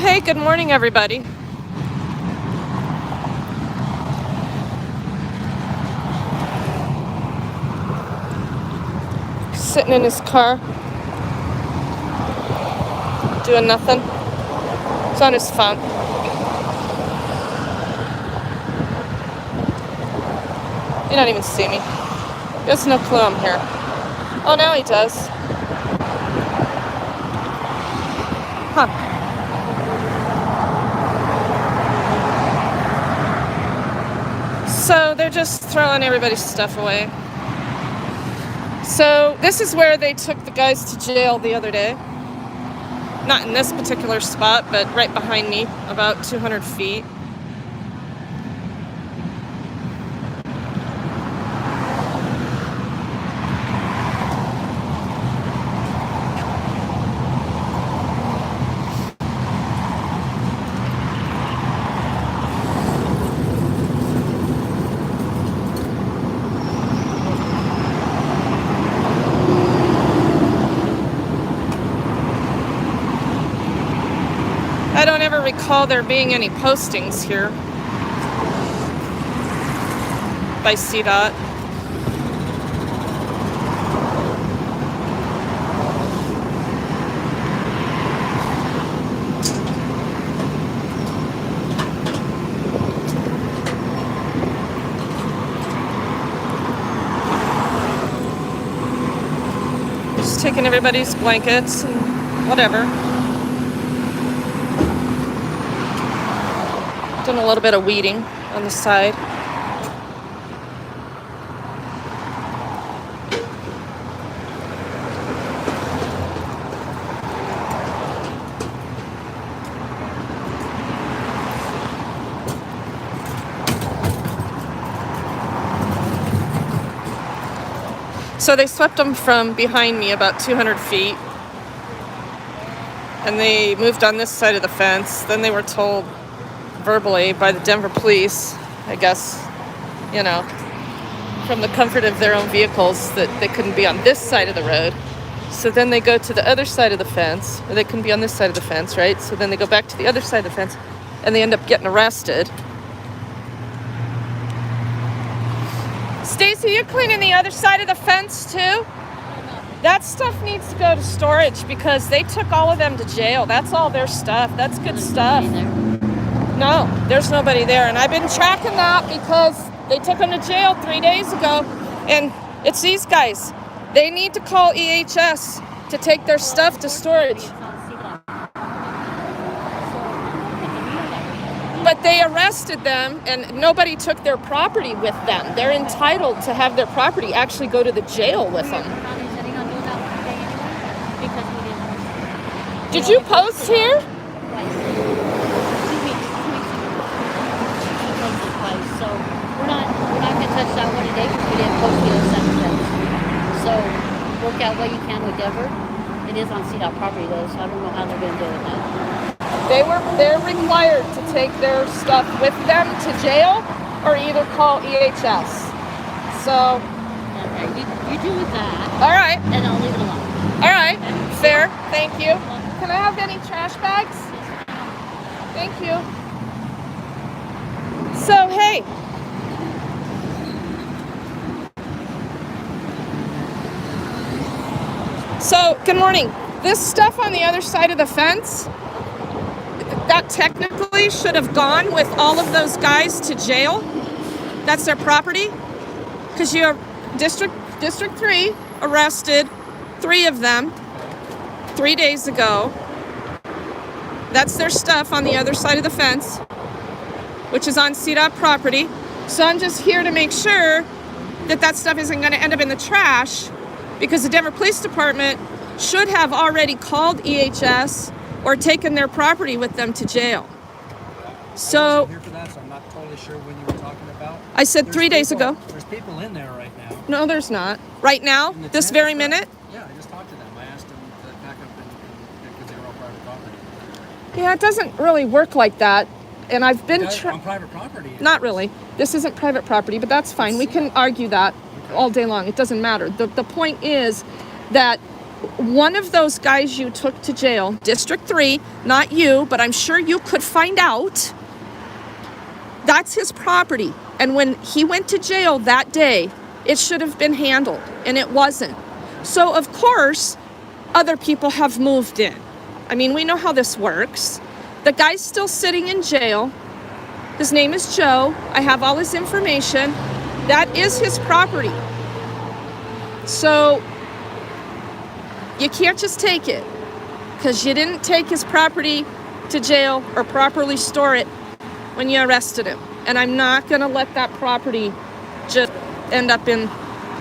Hey, good morning, everybody. Sitting in his car, doing nothing. He's on his phone. He don't even see me. He has no clue I'm here. Oh, now he does. Huh. So they're just throwing everybody's stuff away. So this is where they took the guys to jail the other day. Not in this particular spot, but right behind me, about 200 feet. I don't ever recall there being any postings here by CDOT. Just taking everybody's blankets and whatever. Doing a little bit of weeding on the side. So they swept them from behind me about 200 feet. And they moved on this side of the fence. Then they were told verbally by the Denver police, I guess, from the comfort of their own vehicles, that they couldn't be on this side of the road. So then they go to the other side of the fence, or they couldn't be on this side of the fence, right? So then they go back to the other side of the fence, and they end up getting arrested. Stacy, you're cleaning the other side of the fence too? That stuff needs to go to storage because they took all of them to jail. That's all their stuff. That's good stuff. No, there's nobody there. And I've been tracking that because they took them to jail 3 days ago. And it's these guys. They need to call EHS to take their stuff to storage. But they arrested them and nobody took their property with them. They're entitled to have their property actually go to the jail with them. Did you post here? So we're not gonna touch that one today because we didn't post the other side. So work out what you can with Denver. It is on CDOT property though, so I don't know how they're gonna deal with that. They're required to take their stuff with them to jail or either call EHS. So you do with that. All right. And I'll leave it alone. All right. Fair. Thank you. Can I have any trash bags? Thank you. So, hey. So, good morning. This stuff on the other side of the fence, that technically should have gone with all of those guys to jail. That's their property. Because you have District 3 arrested 3 of them 3 days ago. That's their stuff on the other side of the fence, which is on CDOT property. So I'm just here to make sure that that stuff isn't going to end up in the trash, because the Denver Police Department should have already called EHS or taken their property with them to jail. So I'm here for that, so I'm not totally sure when you were talking about. I said 3 days ago. There's people in there right now. No, there's not. Right now? This very minute? Yeah, I just talked to them. I asked them to back up because they were all private property. Yeah, it doesn't really work like that. And I've been on private property. Not really. This isn't private property, but that's fine. We can argue that all day long. It doesn't matter. The point is that one of those guys you took to jail, District 3, not you, but I'm sure you could find out, that's his property. And when he went to jail that day, it should have been handled, and it wasn't. So, of course, other people have moved in. I mean, we know how this works. The guy's still sitting in jail. His name is Joe. I have all his information. That is his property. So, you can't just take it, because you didn't take his property to jail or properly store it when you arrested him. And I'm not going to let that property just end up in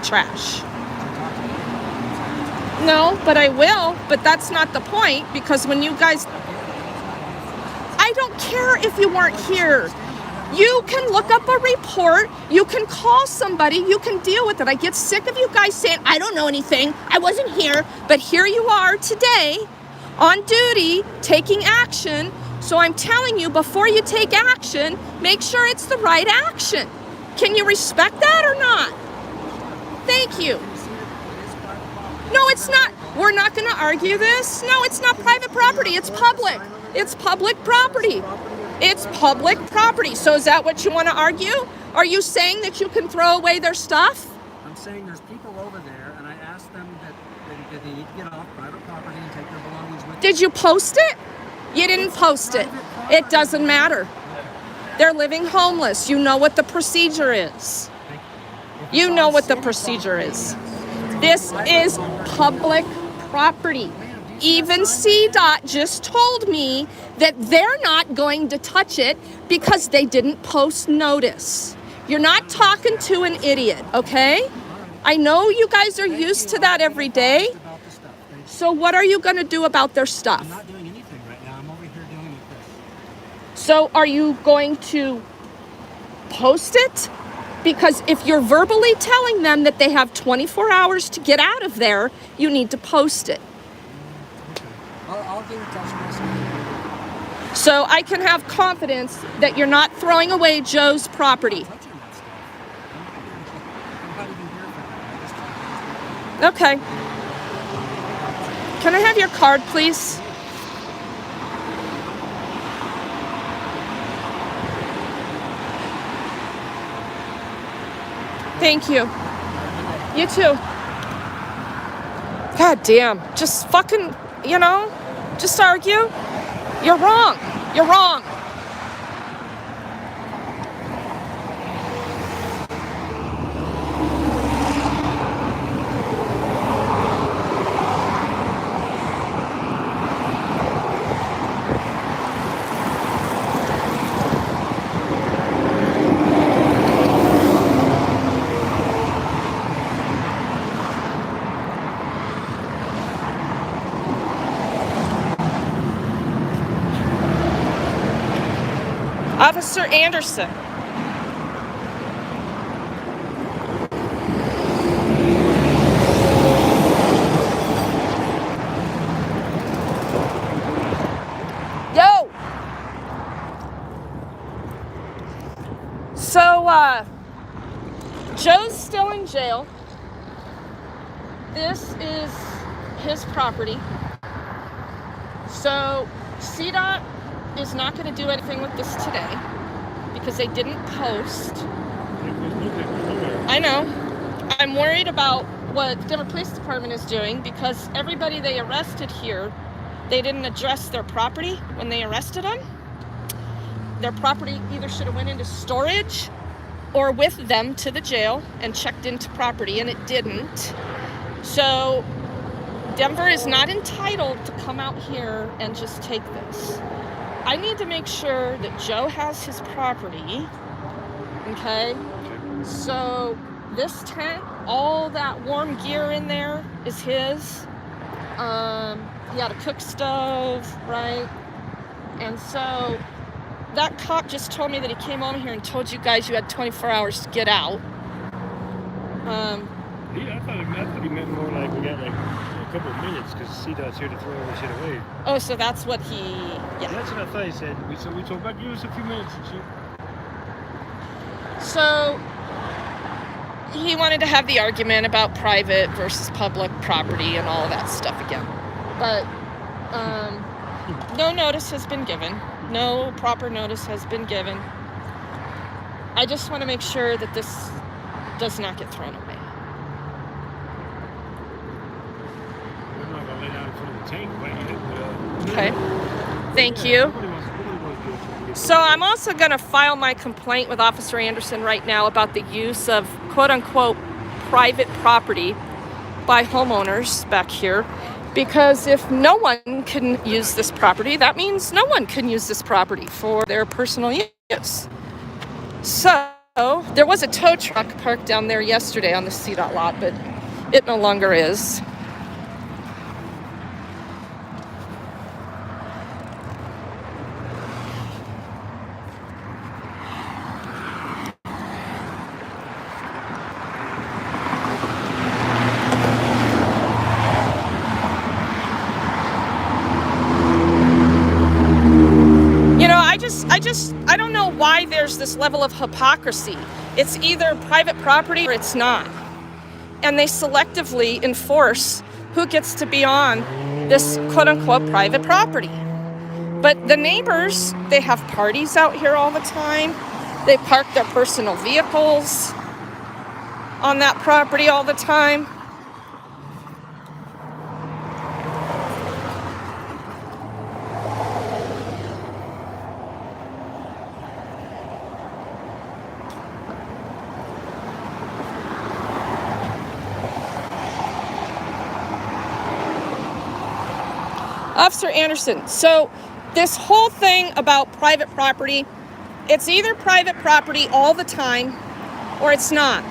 trash. No, but I will. But that's not the point, because when you guys... I don't care if you weren't here. You can look up a report. You can call somebody. You can deal with it. I get sick of you guys saying, I don't know anything. I wasn't here. But here you are today on duty taking action. So I'm telling you, before you take action, make sure it's the right action. Can you respect that or not? Thank you. No, it's not. We're not going to argue this. No, it's not private property. It's public. It's public property. It's public property. So is that what you want to argue? Are you saying that you can throw away their stuff? I'm saying there's people over there, and I asked them that they need to get off private property and take their belongings with them. Did you post it? You didn't post it. It doesn't matter. They're living homeless. You know what the procedure is. You know what the procedure is. This is public property. Even CDOT just told me that they're not going to touch it because they didn't post notice. You're not talking to an idiot, okay? I know you guys are used to that every day. So what are you going to do about their stuff? I'm not doing anything right now. I'm over here dealing with this. So are you going to post it? Because if you're verbally telling them that they have 24 hours to get out of there, you need to post it. I'll get in touch with you. So I can have confidence that you're not throwing away Joe's property. Touching that stuff. I'm not even here for that. Okay. Can I have your card, please? Thank you. You too. God damn. Just fucking, just argue. You're wrong. You're wrong. Officer Anderson. Yo! So, Joe's still in jail. This is his property. So, CDOT is not going to do anything with this today because they didn't post. I know. I'm worried about what the Denver Police Department is doing because everybody they arrested here, they didn't address their property when they arrested them. Their property either should have went into storage or with them to the jail and checked into property, and it didn't. So Denver is not entitled to come out here and just take this. I need to make sure that Joe has his property, okay? So this tent, all that warm gear in there is his. He had a cook stove, right? And so that cop just told me that he came over here and told you guys you had 24 hours to get out. I thought he meant more like we got like a couple of minutes because CDOT's here to throw all the shit away. Oh, so that's what he... Yeah. That's what I thought he said. We told back, give us a few minutes and shit. So he wanted to have the argument about private versus public property and all of that stuff again. But no notice has been given. No proper notice has been given. I just want to make sure that this does not get thrown away. I'm not gonna lay down in front of the tank, but Okay. Thank you. Nobody wants to do it. So I'm also going to file my complaint with Officer Anderson right now about the use of quote-unquote private property by homeowners back here, because if no one can use this property, that means no one can use this property for their personal use. So there was a tow truck parked down there yesterday on the CDOT lot, but it no longer is. I don't know why there's this level of hypocrisy. It's either private property or it's not. And they selectively enforce who gets to be on this quote-unquote private property. But the neighbors, they have parties out here all the time. They park their personal vehicles on that property all the time. Officer Anderson, so this whole thing about private property, it's either private property all the time or it's not.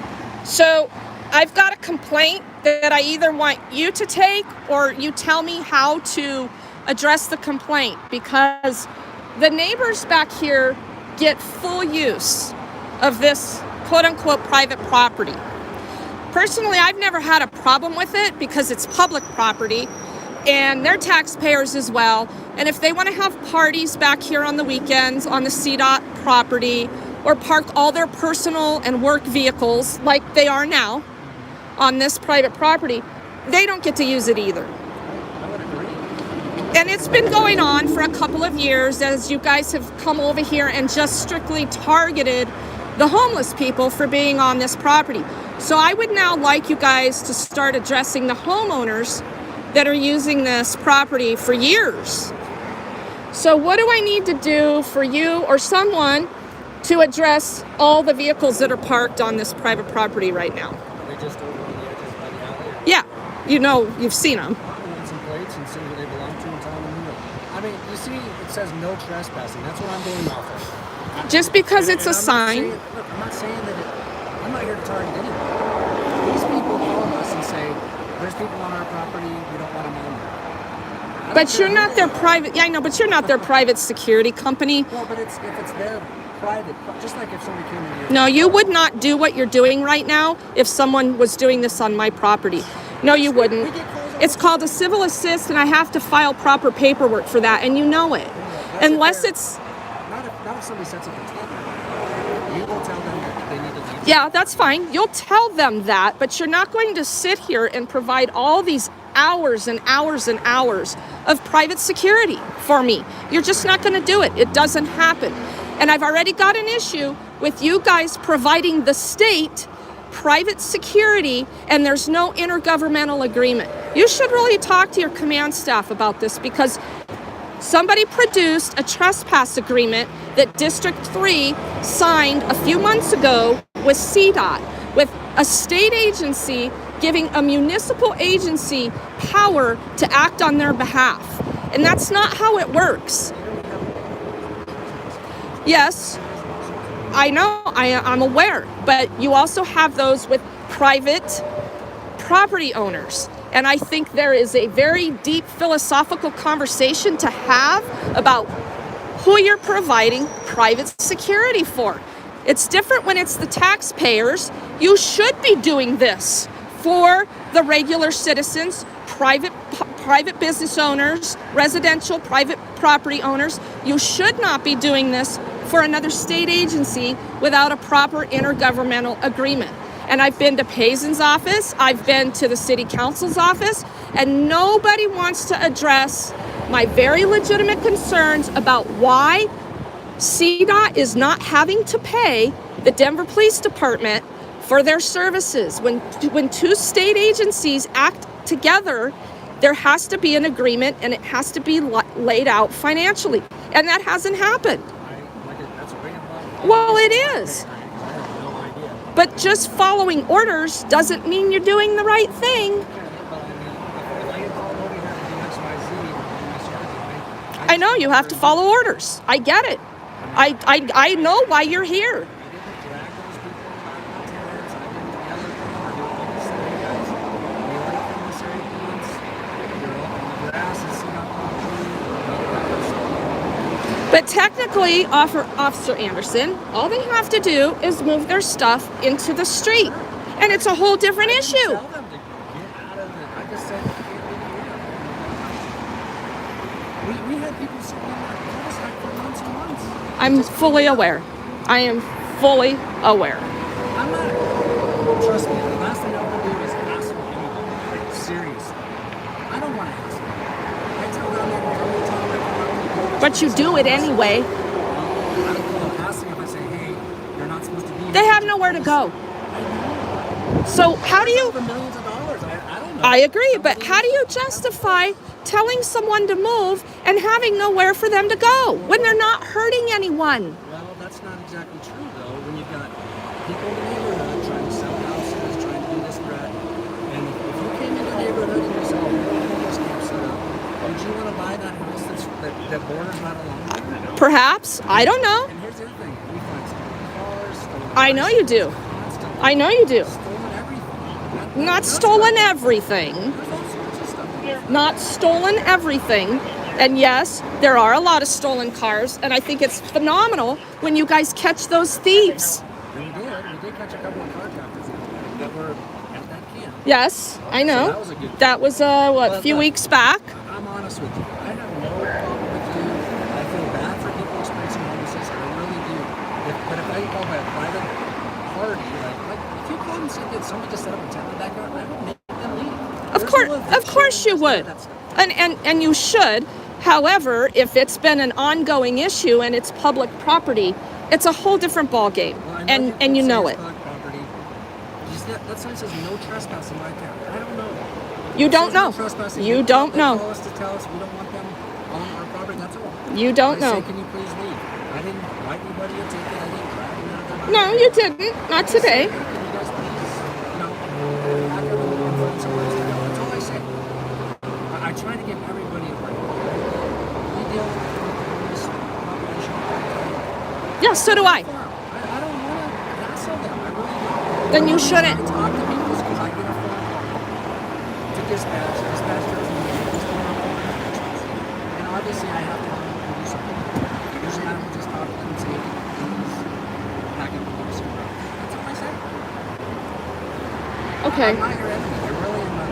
So I've got a complaint that I either want you to take or you tell me how to address the complaint, because the neighbors back here get full use of this quote-unquote private property. Personally, I've never had a problem with it because it's public property and they're taxpayers as well. And if they want to have parties back here on the weekends on the CDOT property or park all their personal and work vehicles like they are now on this private property, they don't get to use it either. I would agree. And it's been going on for a couple of years as you guys have come over here and just strictly targeted the homeless people for being on this property. So I would now like you guys to start addressing the homeowners that are using this property for years. So what do I need to do for you or someone to address all the vehicles that are parked on this private property right now? Are they just over on the edges by the alley? Yeah, you know, you've seen them. And some plates and see who they belong to and tell them who. I mean, you see, it says no trespassing. That's what I'm going off of. Just because it's a And sign. I'm not saying that I'm not here to target anyone. These people call us and say, there's people on our property, we don't want them on there. But you're not their private, yeah, I know, but you're not their private security company. Well, but if it's their private, just like if somebody came in here. No, you would not do what you're doing right now if someone was doing this on my property. No, you wouldn't. It's called a civil assist, and I have to file proper paperwork for that, and you know it. Unless it's... Not if somebody sets up a tent. You will tell them that they need to leave. Yeah, that's fine. You'll tell them that, but you're not going to sit here and provide all these hours and hours and hours of private security for me. You're just not going to do it. It doesn't happen. And I've already got an issue with you guys providing the state private security, and there's no intergovernmental agreement. You should really talk to your command staff about this, because somebody produced a trespass agreement that District 3 signed a few months ago with CDOT, with a state agency giving a municipal agency power to act on their behalf. And that's not how it works. Yes, I know, I'm aware, but you also have those with private property owners. And I think there is a very deep philosophical conversation to have about who you're providing private security for. It's different when it's the taxpayers. You should be doing this for the regular citizens, private business owners, residential private property owners. You should not be doing this for another state agency without a proper intergovernmental agreement. And I've been to Paysen's office, I've been to the city council's office, and nobody wants to address my very legitimate concerns about why CDOT is not having to pay the Denver Police Department for their services. When two state agencies act together, there has to be an agreement and it has to be laid out financially. And that hasn't happened. Well, it is. But just following orders doesn't mean you're doing the right thing. I know you have to follow orders. I get it. I know why you're here. But technically, Officer Anderson, all they have to do is move their stuff into the street. And it's a whole different issue. Tell them to get out of it. I just said, we had people sitting in our cul-de-sac for months and months. I'm fully aware. I am fully aware. I'm not. Trust me, the last thing I want to do is ask for anything. Like, seriously. I don't want to ask them. I tell them that every time I come out. But you do it anyway. I don't know. Asking if I say, hey, you're not supposed to be here. They have nowhere to go. So how do you... For millions of dollars. I don't know. I agree, but how do you justify telling someone to move and having nowhere for them to go when they're not hurting anyone? Well, that's not exactly true, though. When you've got people in the neighborhood trying to sell houses, trying to do this and that, and if you came in the neighborhood and you saw a homeless camp set up, would you want to buy that house that borders right along? Perhaps. I don't know. And here's the other thing. We find stolen cars, stolen I know you do. constantly. I know you do. Stolen everything. Not stolen everything. There's all sorts of stuff here. Not stolen everything. And yes, there are a lot of stolen cars, and I think it's phenomenal when you guys catch those thieves. We did catch a couple of carjackers that were at that camp. Yes, I know. So that was a good thing. That was a few look, weeks back. I'm honest with you. I have no problem with you. I feel bad for people experiencing homelessness. I really do. But if I get called by a private party, like if you called and said that somebody just set up a tent in the backyard, I would make them leave. Of course you would. And you should. However, if it's been an ongoing issue and it's public property, it's a whole different ball game. Well, And you know it. Property. That sign says no trespassing right there. I don't know. You don't It says no know. trespassing. You They don't call know. us to tell us we don't want them on our property. That's all. You don't I know. Say, can you please leave? I didn't write anybody a ticket. I didn't grab them out of their No, mouth. you didn't. Not today. Can you guys please, back up and find somewhere else to go? That's all I say. I try to give everybody a break. We deal with this population all the time. Yeah, so do I. I don't want to hassle them. I really don't. Then you shouldn't. I talk to people because I get a phone call to dispatch. Dispatch tells me what's going on with my actions. And obviously I have to go and do something. Usually I don't just talk to them and say, please, pack up and go somewhere. That's all I say. Okay. I'm not your enemy. You're really in my...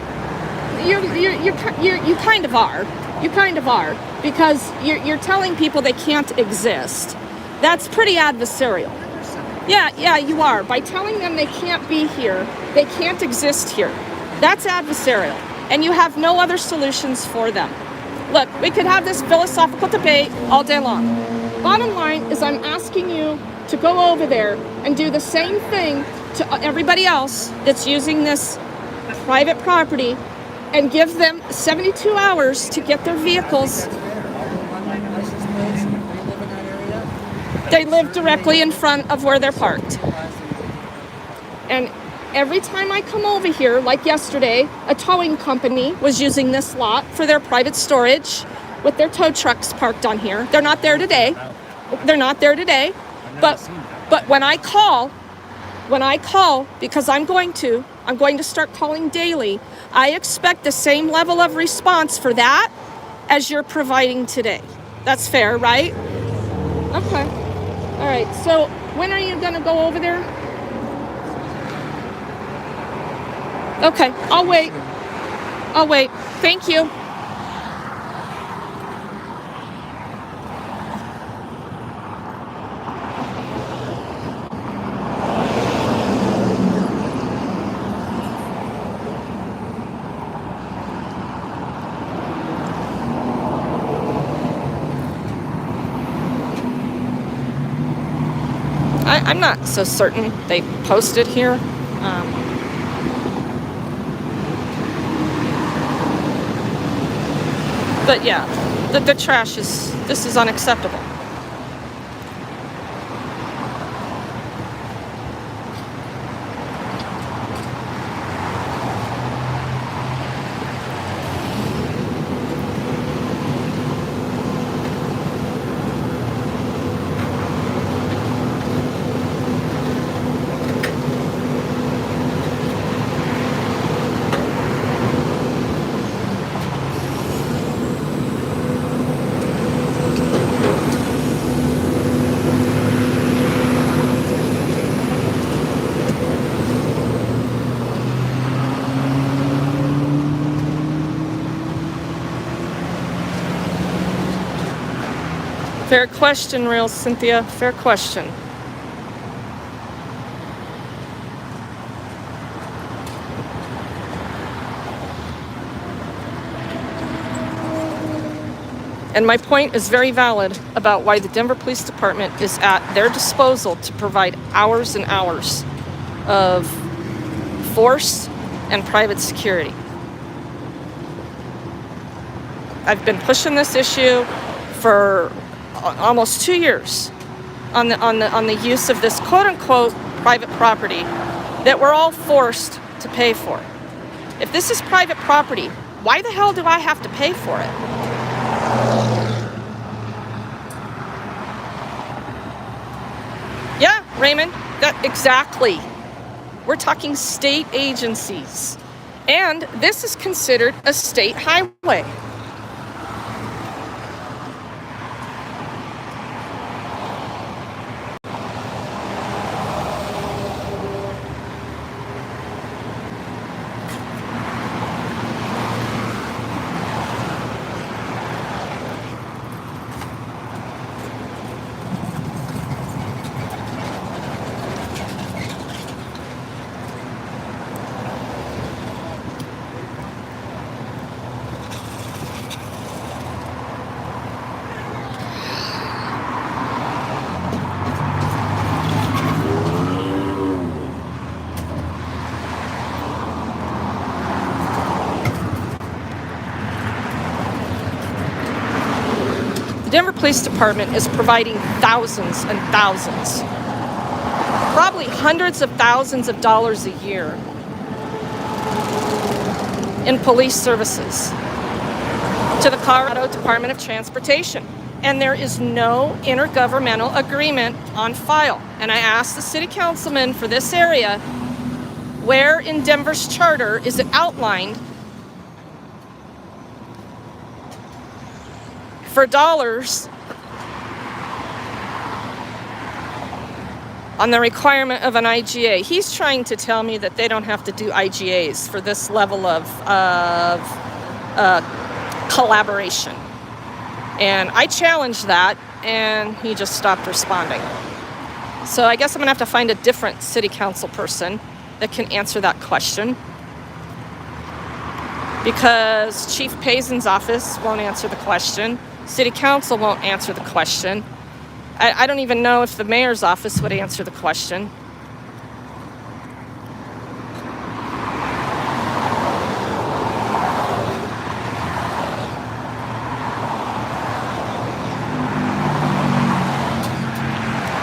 You kind of are. You kind of are, because you're telling people they can't exist. That's pretty adversarial. Yeah, you are. By telling them they can't be here, they can't exist here. That's adversarial, and you have no other solutions for them. Look, we could have this philosophical debate all day long. Bottom line is I'm asking you to go over there and do the same thing to everybody else that's using this private property and give them 72 hours to get their vehicles. They live directly in front of where they're parked. And every time I come over here, like yesterday, a towing company was using this lot for their private storage with their tow trucks parked on here. They're not there today. But when I call, because I'm going to start calling daily, I expect the same level of response for that as you're providing today. That's fair, right? Okay. All right. So when are you going to go over there? Okay. I'll wait. Thank you. I'm not so certain they posted here. But yeah, the trash this is unacceptable. Fair question, Real Cynthia. Fair question. And my point is very valid about why the Denver Police Department is at their disposal to provide hours and hours of force and private security. I've been pushing this issue for almost 2 years on the use of this quote-unquote private property that we're all forced to pay for. If this is private property, why the hell do I have to pay for it? Yeah, Raymond, exactly. We're talking state agencies. And this is considered a state highway. Denver Police Department is providing thousands and thousands, probably hundreds of thousands of dollars a year in police services to the Colorado Department of Transportation. And there is no intergovernmental agreement on file. And I asked the city councilman for this area, where in Denver's charter is it outlined for dollars on the requirement of an IGA. He's trying to tell me that they don't have to do IGAs for this level of collaboration. And I challenged that, and he just stopped responding. So I guess I'm gonna have to find a different city council person that can answer that question, because Chief Paysen's office won't answer the question. City council won't answer the question. I don't even know if the mayor's office would answer the question.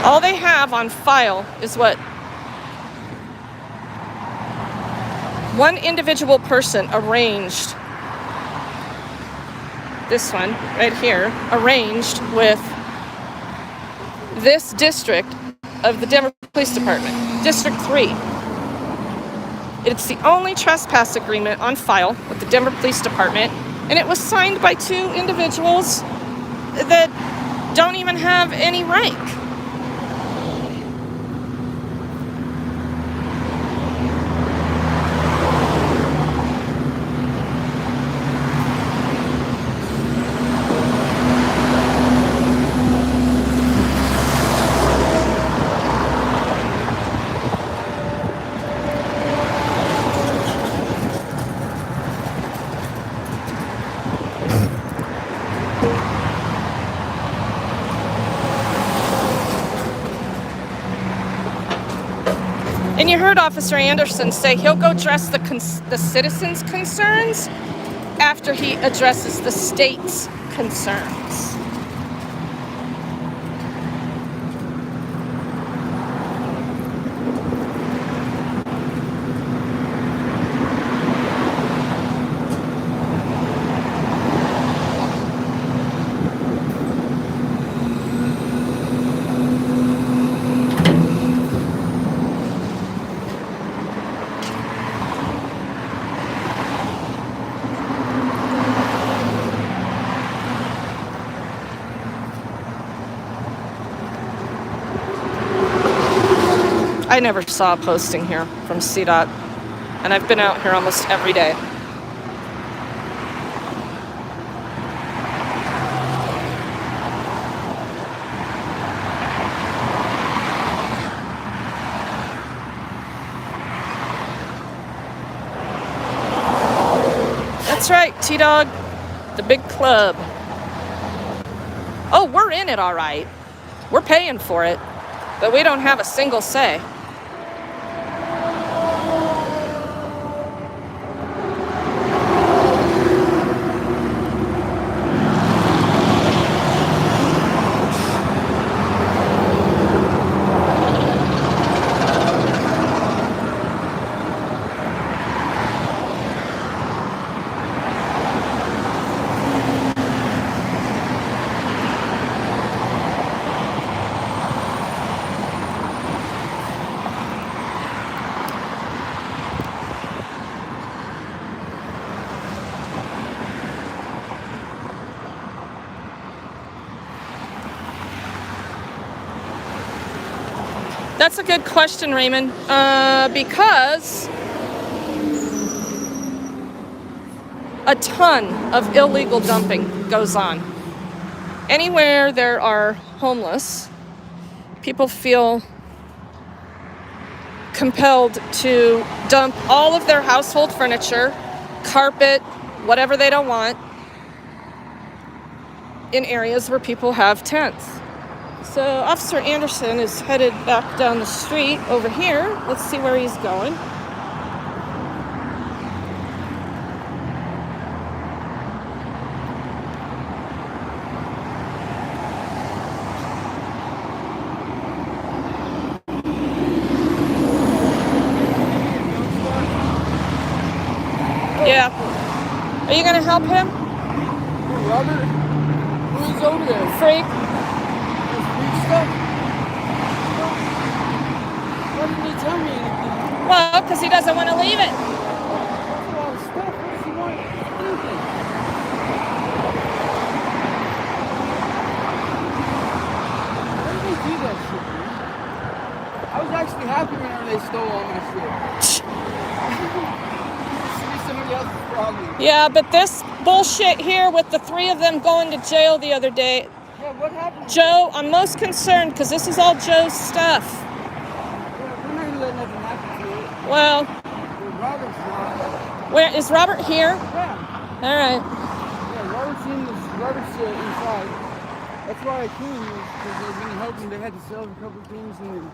All they have on file is what one individual person arranged, this one right here, arranged with this district of the Denver Police Department, District 3. It's the only trespass agreement on file with the Denver Police Department, and it was signed by two individuals that don't even have any rank. And you heard Officer Anderson say he'll go address the citizens' concerns after he addresses the state's concerns. I never saw a posting here from CDOT, and I've been out here almost every day. That's right, T-Dog, the big club. Oh, we're in it all right. We're paying for it, but we don't have a single say. That's a good question, Raymond, because a ton of illegal dumping goes on. Anywhere there are homeless, people feel compelled to dump all of their household furniture, carpet, whatever they don't want, in areas where people have tents. So Officer Anderson is headed back down the street over here. Let's see where he's going. Yeah. Are you gonna help him? Robert? Who's over there? Freak. Why didn't he tell me anything? Well, because he doesn't want to leave it. That's a lot of stuff. What does he want stupid? Why did they do that shit, man? I was actually happy whenever they stole all my shit. It should be somebody else's problem. Yeah, but this bullshit here with the three of them going to jail the other day. Yeah, what happened? Joe, I'm most concerned because this is all Joe's stuff. Yeah, we're not gonna let nothing happen to it. Well, Robert's not. where is Robert here? Yeah. All right. Yeah, Robert's inside. That's why I came, because they was gonna help them. They had to sell a couple things and then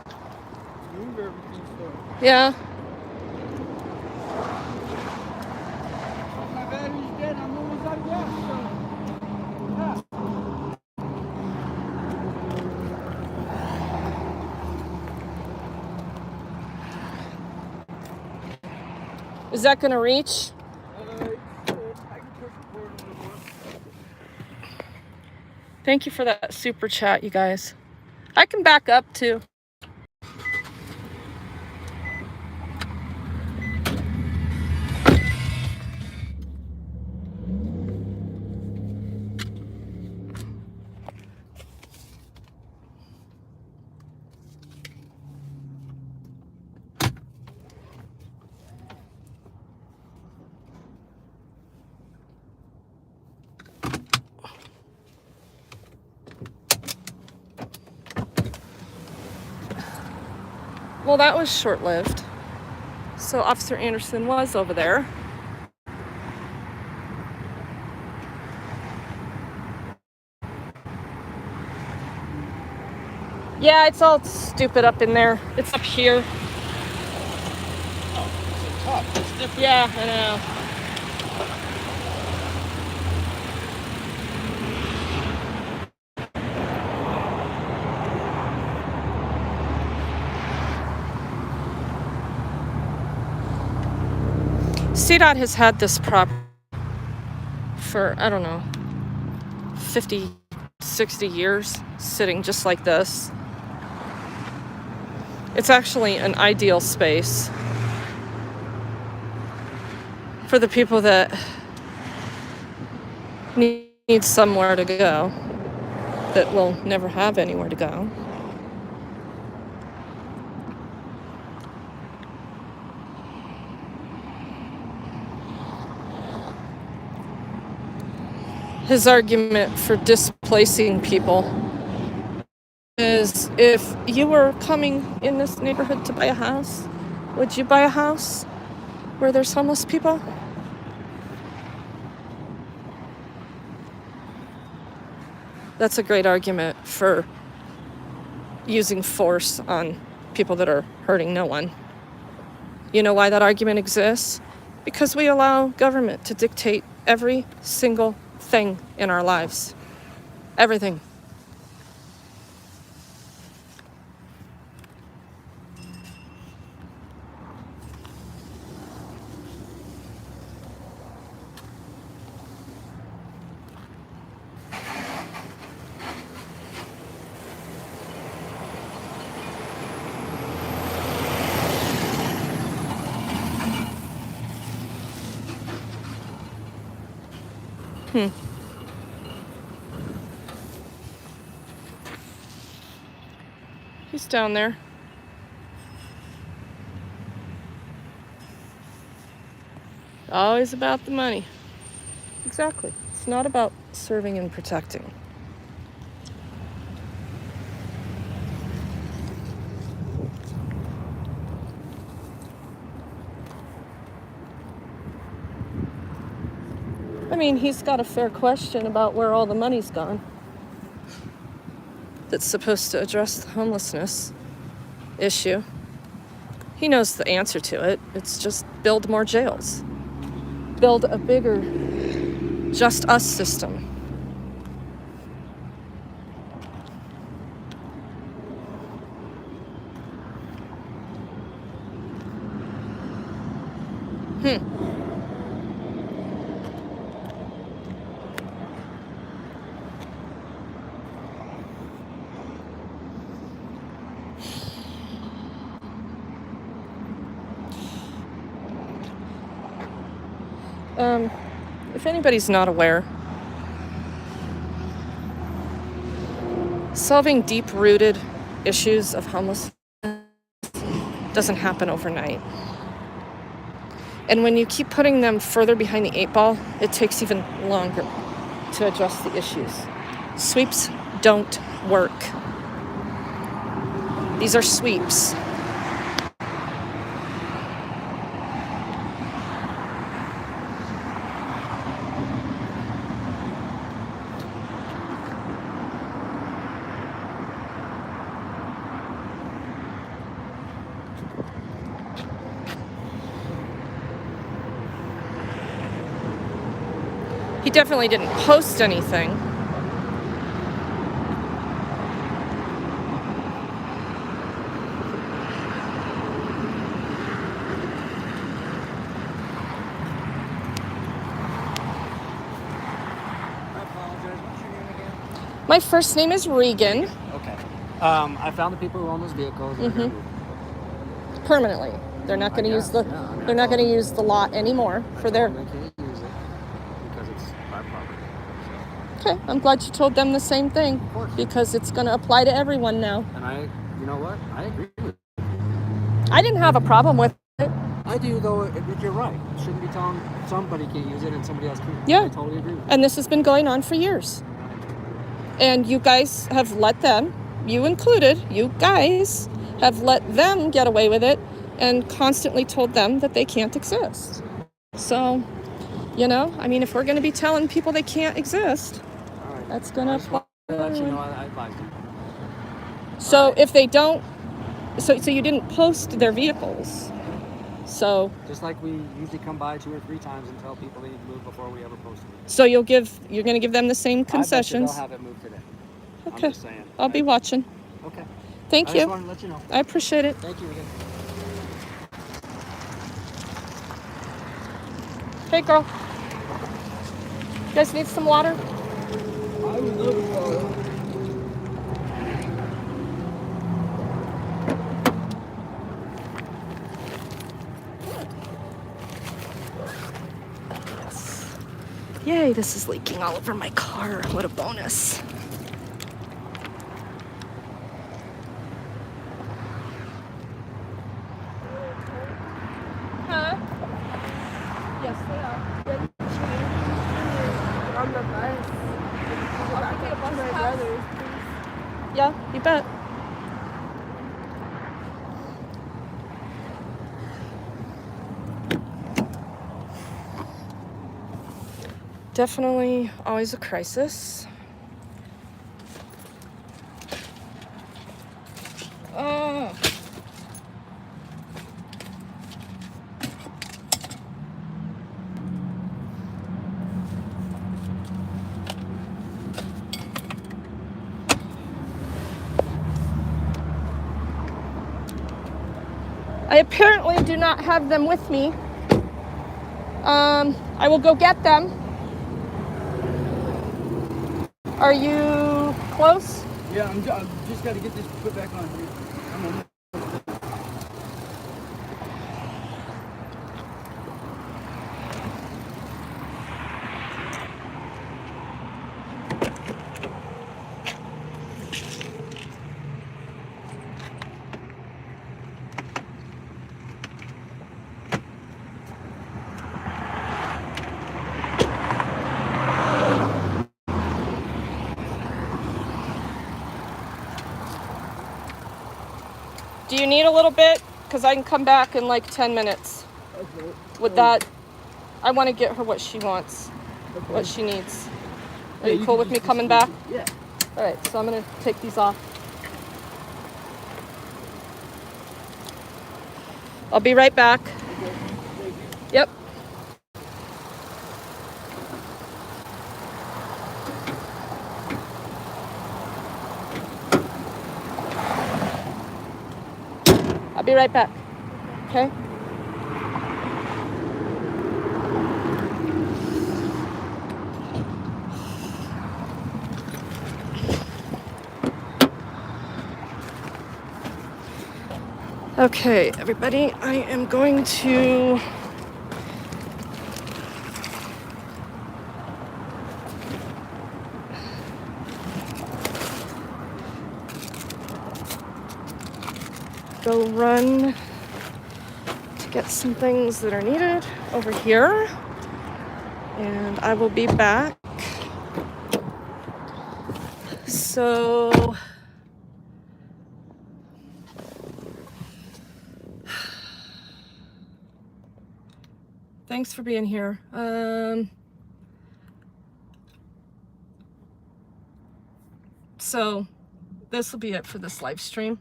move everything. So Yeah. my battery's dead. I'm almost out of gas. So yeah. Is that going to reach? I can push the cord a little more. Thank you for that super chat, you guys. I can back up too. Well, that was short-lived. So Officer Anderson was over there. Yeah, it's all stupid up in there. It's up here. up. It's different. Yeah, I know. CDOT has had this prop for, I don't know, 50, 60 years, sitting just like this. It's actually an ideal space for the people that need somewhere to go, that will never have anywhere to go. His argument for displacing people is, if you were coming in this neighborhood to buy a house, would you buy a house where there's homeless people? That's a great argument for using force on people that are hurting no one. You know why that argument exists? Because we allow government to dictate every single thing in our lives. Everything. He's down there. Always about the money. Exactly. It's not about serving and protecting. I mean, he's got a fair question about where all the money's gone that's supposed to address the homelessness issue. He knows the answer to it. It's just build more jails. Build a bigger just us system. If anybody's not aware, solving deep-rooted issues of homelessness doesn't happen overnight. And when you keep putting them further behind the 8 ball, it takes even longer to address the issues. Sweeps don't work. These are sweeps. He definitely didn't post anything. I apologize. What's your name again? My first name is Regan. Okay. I found the people who own those vehicles. Permanently. They're not going to use the. They're not going to use the lot anymore for their. They can't use it because it's our property. Okay, I'm glad you told them the same thing, Of course. because it's going to apply to everyone now. And you know what? I agree with you. I didn't have a problem with it. I do, though. You're right. You shouldn't be telling somebody can't use it and somebody else can. Yeah. I totally agree with you. And this has been going on for years. And you guys have let them, you included, you guys have let them get away with it and constantly told them that they can't exist. So, you know, I mean, if we're going to be telling people they can't exist, All right. that's going to I just want apply. to let you know I advised you. So if they don't, so you didn't post their vehicles. So Just like we usually come by 2 or 3 times and tell people they need to move before we ever post it. so you're going to give them the same I bet you concessions. they'll have it moved today. I'm Okay. just saying. I'll be watching. Okay. Thank I you. just wanted to let you know. I appreciate it. Thank you again. Hey, girl. You guys need some water? I would love to follow. Yay, this is leaking all over my car. What a bonus. Huh? Yes, they are. On the bus. I'll take a bus to my brother's, please. Yeah, you bet. Definitely always a crisis. Oh. I apparently do not have them with me. I will go get them. Are you close? Yeah, I'm just got to get this put back on here. I'm on. Do you need a little bit? Because I can come back in like 10 minutes. Okay. With that, I want to get her what she wants, what she needs. Are you cool with me coming back? Yeah. All right, so I'm going to take these off. I'll be right back. Yep. I'll be right back. Okay? Okay, everybody, I am going to go run to get some things that are needed over here, and I will be back. So thanks for being here. So this will be it for this live stream.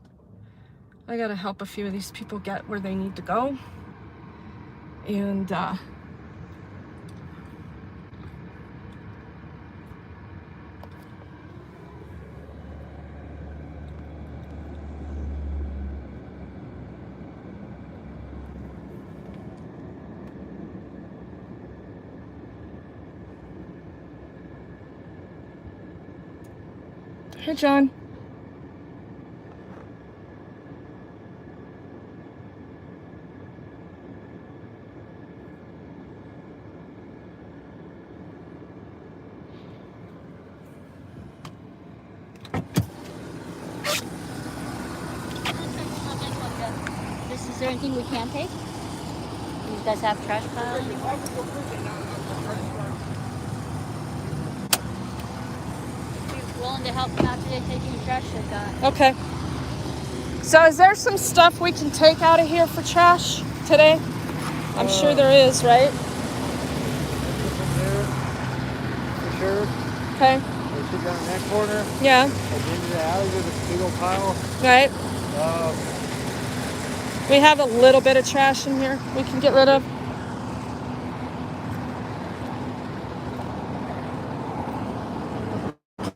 I gotta help a few of these people get where they need to go. And hey, John. Is there anything we can take? You guys have trash pile anymore? If you're willing to help me out today taking the trash, I got. Okay. So is there some stuff we can take out of here for trash today? I'm sure there is, right? There, for sure. Okay. They sit down in that corner. Yeah. At the end of the alley, there's a big old pile. Right. We have a little bit of trash in here we can get rid of.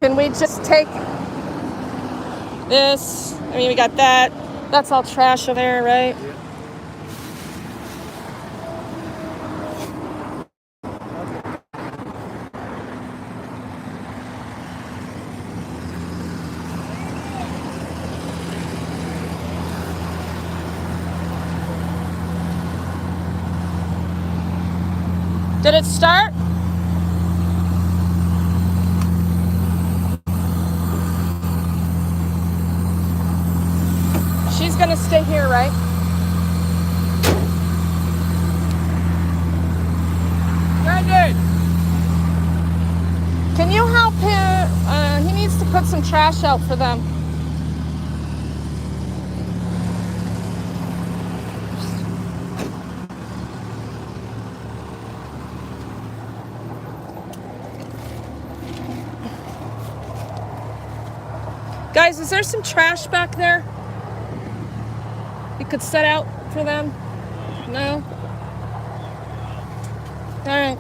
Can we just take this? I mean, we got that. That's all trash over there, right? Yeah. Did it start? She's gonna stay here, right? Brandon! Can you help him? He needs to put some trash out for them. Guys, is there some trash back there? You could set out for them? No? All right.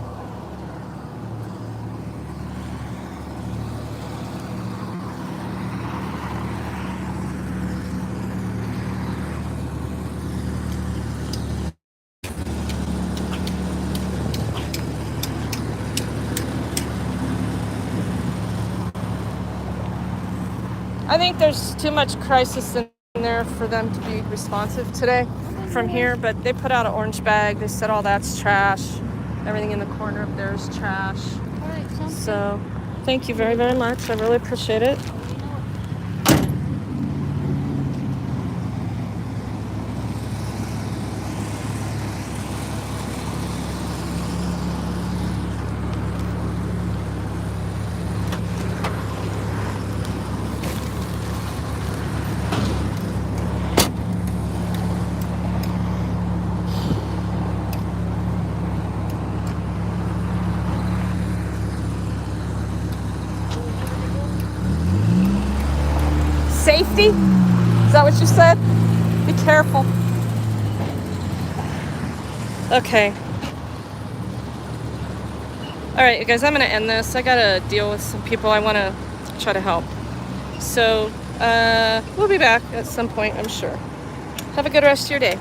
I think there's too much crisis in there for them to be responsive today from here, but they put out an orange bag. They said all that's trash. Everything in the corner up there is trash. All right, sounds So thank you very, very much. I really appreciate it. good. You know what? Safety? Is that what you said? Be careful. Okay. All right, you guys, I'm going to end this. I got to deal with some people. I want to try to help. So we'll be back at some point, I'm sure. Have a good rest of your day.